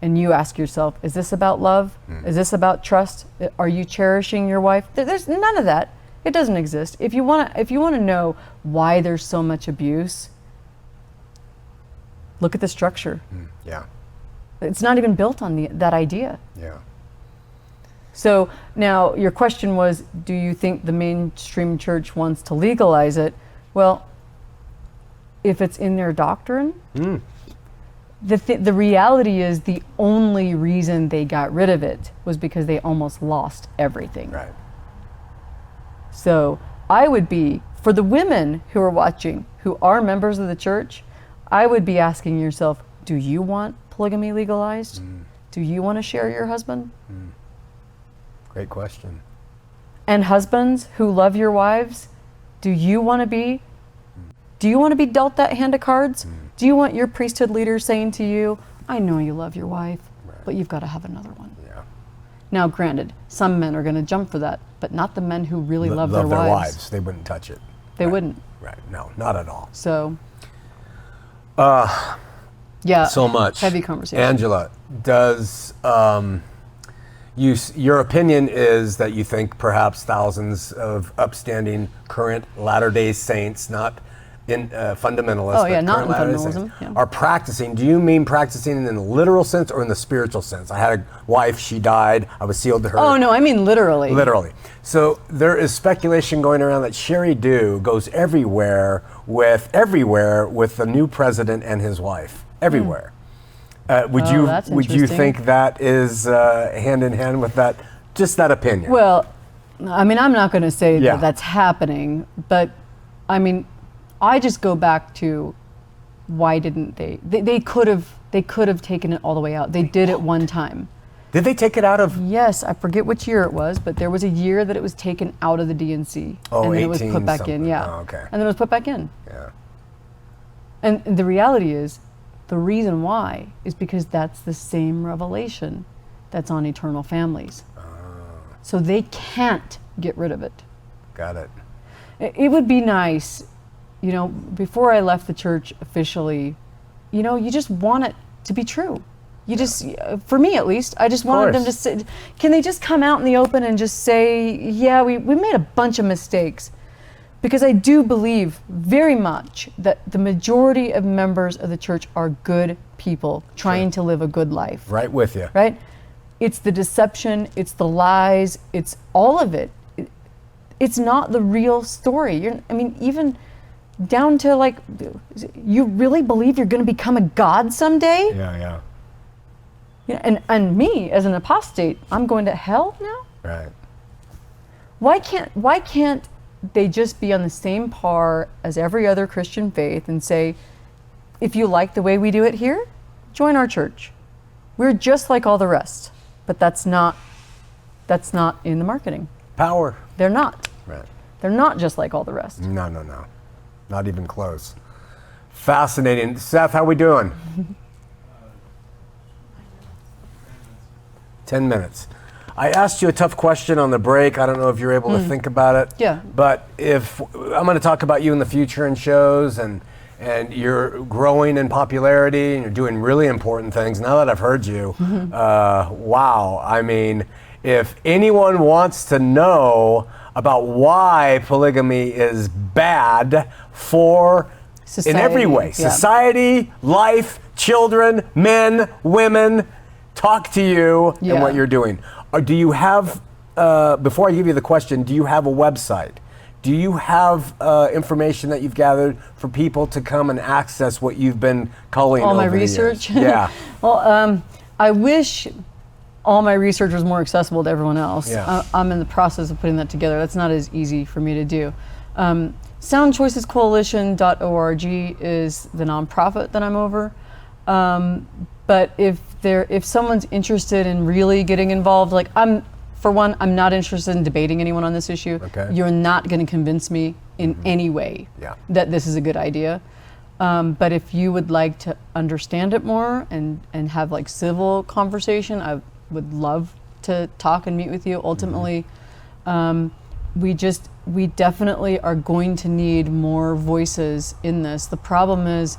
And you ask yourself, is this about love? Is this about trust? Are you cherishing your wife? There's none of that. It doesn't exist. If you want to know why there's so much abuse, look at the structure. Yeah. It's not even built on that idea. Yeah. So now your question was, do you think the mainstream church wants to legalize it? Well, if it's in their doctrine, the reality is the only reason they got rid of it was because they almost lost everything. Right. So I would be, for the women who are watching, who are members of the church, I would be asking yourself, do you want polygamy legalized? Do you want to share your husband? Great question. And husbands who love your wives, do you want to be dealt that hand of cards? Do you want your priesthood leader saying to you, I know you love your wife, but you've got to have another one? Yeah. Now, granted, some men are going to jump for that, but not the men who really love their wives. They wouldn't touch it. They wouldn't. Right. No, not at all. So, yeah. So much. Heavy conversation. Angela, does your opinion is that you think perhaps thousands of upstanding current Latter-day Saints, not in fundamentalists, Oh, yeah, but not current in Latter-day fundamentalism, Saints, yeah. are practicing? Do you mean practicing in the literal sense or in the spiritual sense? I had a wife, she died, I was sealed to her. Oh, no, I mean literally. Literally. So there is speculation going around that Sherry Dew goes everywhere with the new president and his wife. Everywhere. Would you interesting. think that is hand in hand with that, just that opinion? Well, I mean, I'm not going to say Yeah. that that's happening, but I mean, I just go back to why didn't they? They could have taken it all the way out. They did it one time. Did they take it out of? Yes, I forget which year it was, but there was a year that it was taken out of the DNC. Oh, and then it was 18 put back in, something. yeah. Oh, okay. And then it was put back in. Yeah. And the reality is, the reason why is because that's the same revelation that's on eternal families. So they can't get rid of it. Got it. It would be nice, before I left the church officially, you just want it to be true. You just, for me at least, I just wanted them to say, can they just come out in the open and just say, yeah, we made a bunch of mistakes. Because I do believe very much that the majority of members of the church are good people trying to live a good life. Right with you. Right? It's the deception, it's the lies, it's all of it. It's not the real story. Even down to you really believe you're going to become a god someday? Yeah. And me, as an apostate, I'm going to hell now? Right. Why can't they just be on the same par as every other Christian faith and say, if you like the way we do it here, join our church. We're just like all the rest. But that's not in the marketing. Power. They're not. Right. They're not just like all the rest. No. Not even close. Fascinating. Seth, how we doing? 10 minutes. I asked you a tough question on the break. I don't know if you're able to think about it. Yeah. But if I'm going to talk about you in the future in shows, and you're growing in popularity and you're doing really important things. Now that I've heard you, wow. I mean, if anyone wants to know about why polygamy is bad for Society, in every way, society, life, children, men, women, talk to you and what you're doing. Do you have, before I give you the question, do you have a website? Do you have information that you've gathered for people to come and access what you've been culling all over my the research? years? Yeah. Well, I wish all my research was more accessible to everyone else. Yeah. I'm in the process of putting that together. That's not as easy for me to do. SoundChoicesCoalition.org is the nonprofit that I'm over. But if someone's interested in really getting involved, like I'm not interested in debating anyone on this issue. Okay. You're not going to convince me in any way that this is a good idea. But if you would like to understand it more and have like civil conversation, I would love to talk and meet with you. Ultimately, we definitely are going to need more voices in this. The problem is,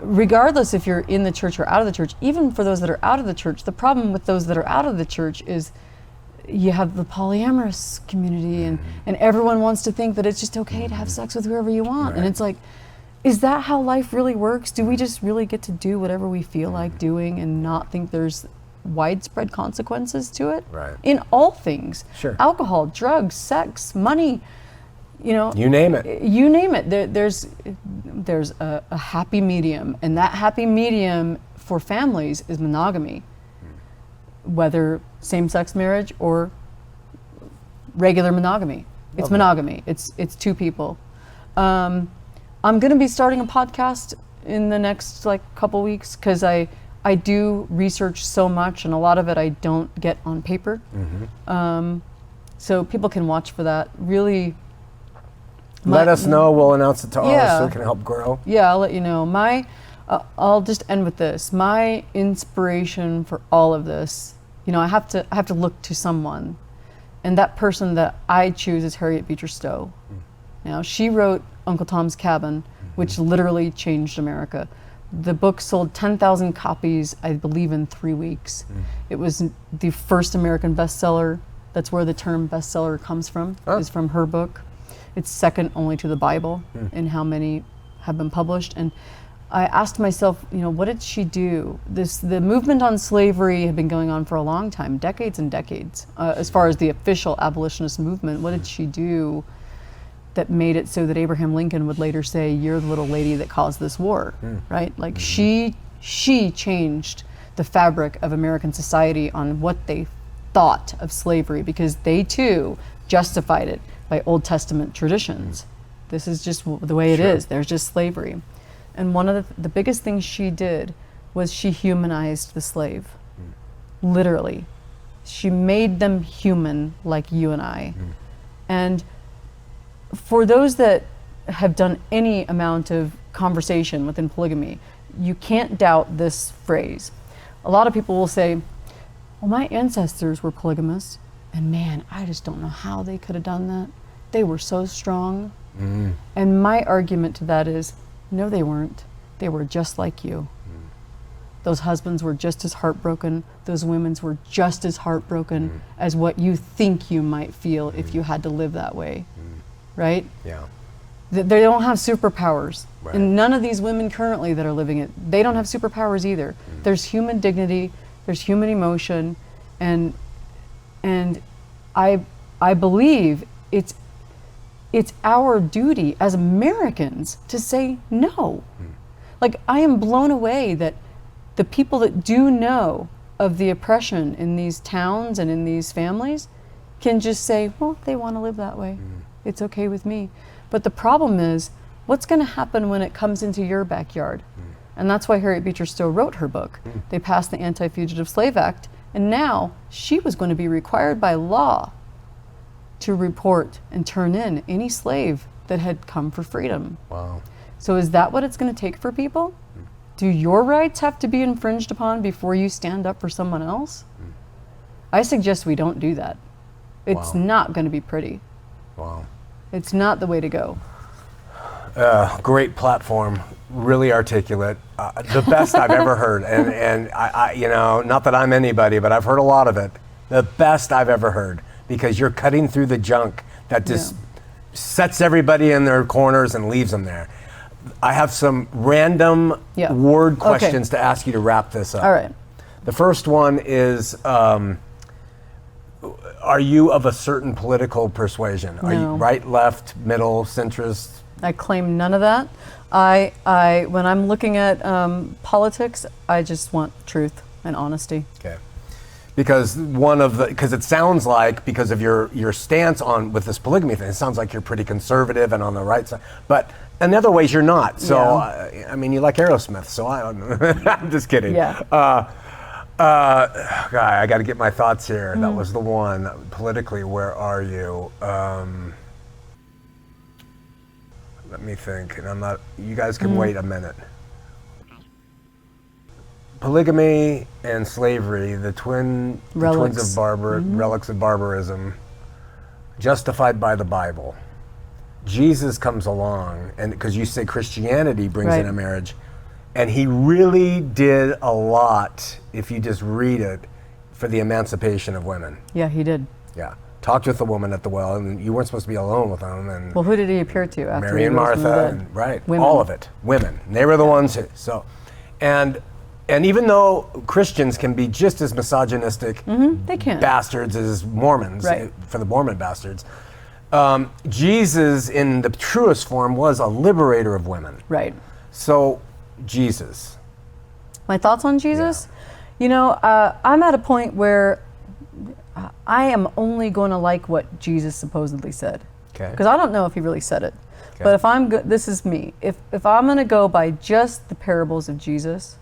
regardless if you're in the church or out of the church, even for those that are out of the church, the problem with those that are out of the church is you have the polyamorous community and everyone wants to think that it's just okay to have sex with whoever you want. Right. And it's like, is that how life really works? Do we just really get to do whatever we feel like doing and not think there's widespread consequences to it? Right. In all things. Sure. Alcohol, drugs, sex, money, you name it. You name it. There's a happy medium, and that happy medium for families is monogamy, whether same-sex marriage or regular monogamy. It's monogamy. It's two people. I'm going to be starting a podcast in the next couple weeks because I do research so much, and a lot of it I don't get on paper. So people can watch for that. Really. Let us know. We'll announce it to ours so it can help grow. Yeah, I'll let you know. I'll just end with this. My inspiration for all of this, I have to look to someone, and that person that I choose is Harriet Beecher Stowe. Now, she wrote Uncle Tom's Cabin, which literally changed America. The book sold 10,000 copies, I believe, in 3 weeks. It was the first American bestseller. That's where the term bestseller comes from, is from her book. It's second only to the Bible in how many have been published. And I asked myself, what did she do? The movement on slavery had been going on for a long time, decades and decades. As far as the official abolitionist movement, what did she do that made it so that Abraham Lincoln would later say, "You're the little lady that caused this war," right? Like she changed the fabric of American society on what they thought of slavery, because they too justified it by Old Testament traditions. This is just the way it is. There's just slavery. And one of the biggest things she did was she humanized the slave. Literally. She made them human like you and I. And for those that have done any amount of conversation within polygamy, you can't doubt this phrase. A lot of people will say, well, my ancestors were polygamous, and man, I just don't know how they could have done that. They were so strong. And my argument to that is, no, they weren't. They were just like you. Those husbands were just as heartbroken. Those women were just as heartbroken as what you think you might feel if you had to live that way. Right? Yeah. They don't have superpowers. Right. And none of these women currently that are living it, they don't have superpowers either. There's human dignity, there's human emotion, and I believe it's our duty as Americans to say no. Like, I am blown away that the people that do know of the oppression in these towns and in these families can just say, well, they want to live that way. It's okay with me. But the problem is, what's going to happen when it comes into your backyard? And that's why Harriet Beecher Stowe wrote her book. They passed the Anti-Fugitive Slave Act, and now she was going to be required by law to report and turn in any slave that had come for freedom. Wow. So is that what it's going to take for people? Do your rights have to be infringed upon before you stand up for someone else? I suggest we don't do that. It's not going to be pretty. Wow. It's not the way to go. Great platform, really articulate, the best I've ever heard. And I, you know, not that I'm anybody, but I've heard a lot of it. The best I've ever heard, because you're cutting through the junk that just sets everybody in their corners and leaves them there. I have some random word questions to ask you to wrap this up. All right. The first one is, are you of a certain political persuasion? No. Are you right, left, middle, centrist? I claim none of that. I when I'm looking at politics, I just want truth and honesty. Okay. Because because it sounds like, because of your stance on with this polygamy thing, it sounds like you're pretty conservative and on the right side. But in other ways, you're not. So I mean, you like Aerosmith. So I don't know. I'm just kidding. Yeah. I got to get my thoughts here. That was the one. Politically, where are you? Let me think. And I'm not. You guys can wait a minute. Polygamy and slavery, the twins of relics of barbarism, justified by the Bible. Jesus comes along, and because you say Christianity brings in a marriage, and he really did a lot, if you just read it, for the emancipation of women. Yeah, he did. Yeah. Talked with the woman at the well, and you weren't supposed to be alone with them. And well, who did he appear to after Mary and Martha, and, women. All of it, women. They were the ones who, and even though Christians can be just as misogynistic they can. bastards as Mormons, for the Mormon bastards, Jesus in the truest form was a liberator of women. Right. So, Jesus. My thoughts on Jesus? You know, I'm at a point where I am only going to like what Jesus supposedly said. Okay. Because I don't know if he really said it. Okay. But if I'm this is me. If I'm going to go by just the parables of Jesus,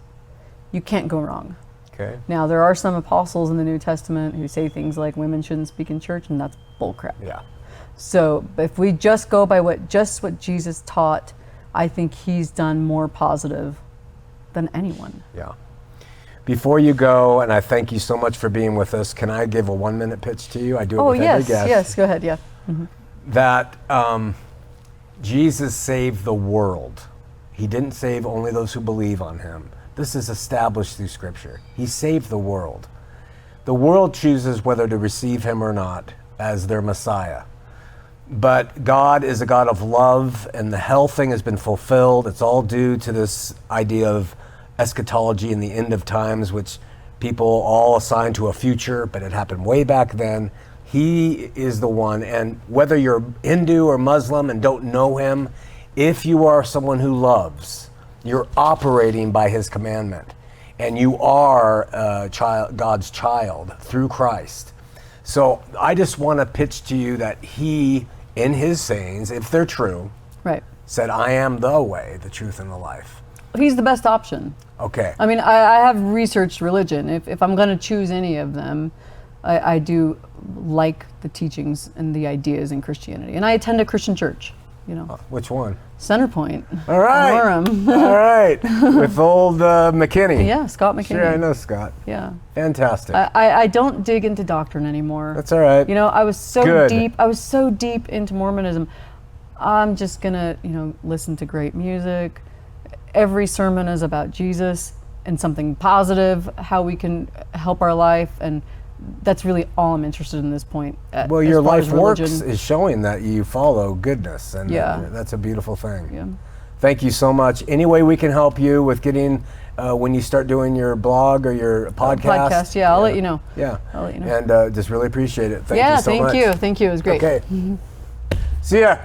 you can't go wrong. Okay. Now, there are some apostles in the New Testament who say things like women shouldn't speak in church, and that's bullcrap. Yeah. So if we just go by what Jesus taught, I think he's done more positive than anyone. Yeah. Before you go, and I thank you so much for being with us, can I give a 1-minute pitch to you? I do it with every guest. Yes, go ahead, yeah. That Jesus saved the world. He didn't save only those who believe on him. This is established through Scripture. He saved the world. The world chooses whether to receive him or not as their Messiah. But God is a God of love, and the hell thing has been fulfilled. It's all due to this idea of eschatology and the end of times, which people all assign to a future, but it happened way back then. He is the one, and whether you're Hindu or Muslim and don't know him, if you are someone who loves, you're operating by his commandment, and you are God's child through Christ. So I just want to pitch to you that he, in his sayings, if they're true, said, I am the way, the truth, and the life. He's the best option. Okay. I mean, I have researched religion. If I'm going to choose any of them, I do like the teachings and the ideas in Christianity. And I attend a Christian church, you know. Which one? Centerpoint. All right. All right. With old McKinney. Yeah, Scott McKinney. Sure, I know Scott. Yeah. Fantastic. I don't dig into doctrine anymore. That's all right. You know, I was so deep into Mormonism. I'm just going to, you know, listen to great music. Every sermon is about Jesus and something positive, how we can help our life, and that's really all I'm interested in this point. Well, your life works is showing that you follow goodness, and that's a beautiful thing. Yeah. Thank you so much. Any way we can help you with getting, when you start doing your blog or your podcast? I'll let you know. Yeah. I'll let you know. And just really appreciate it. Thank you so much. Thank you. It was great. Okay. See ya.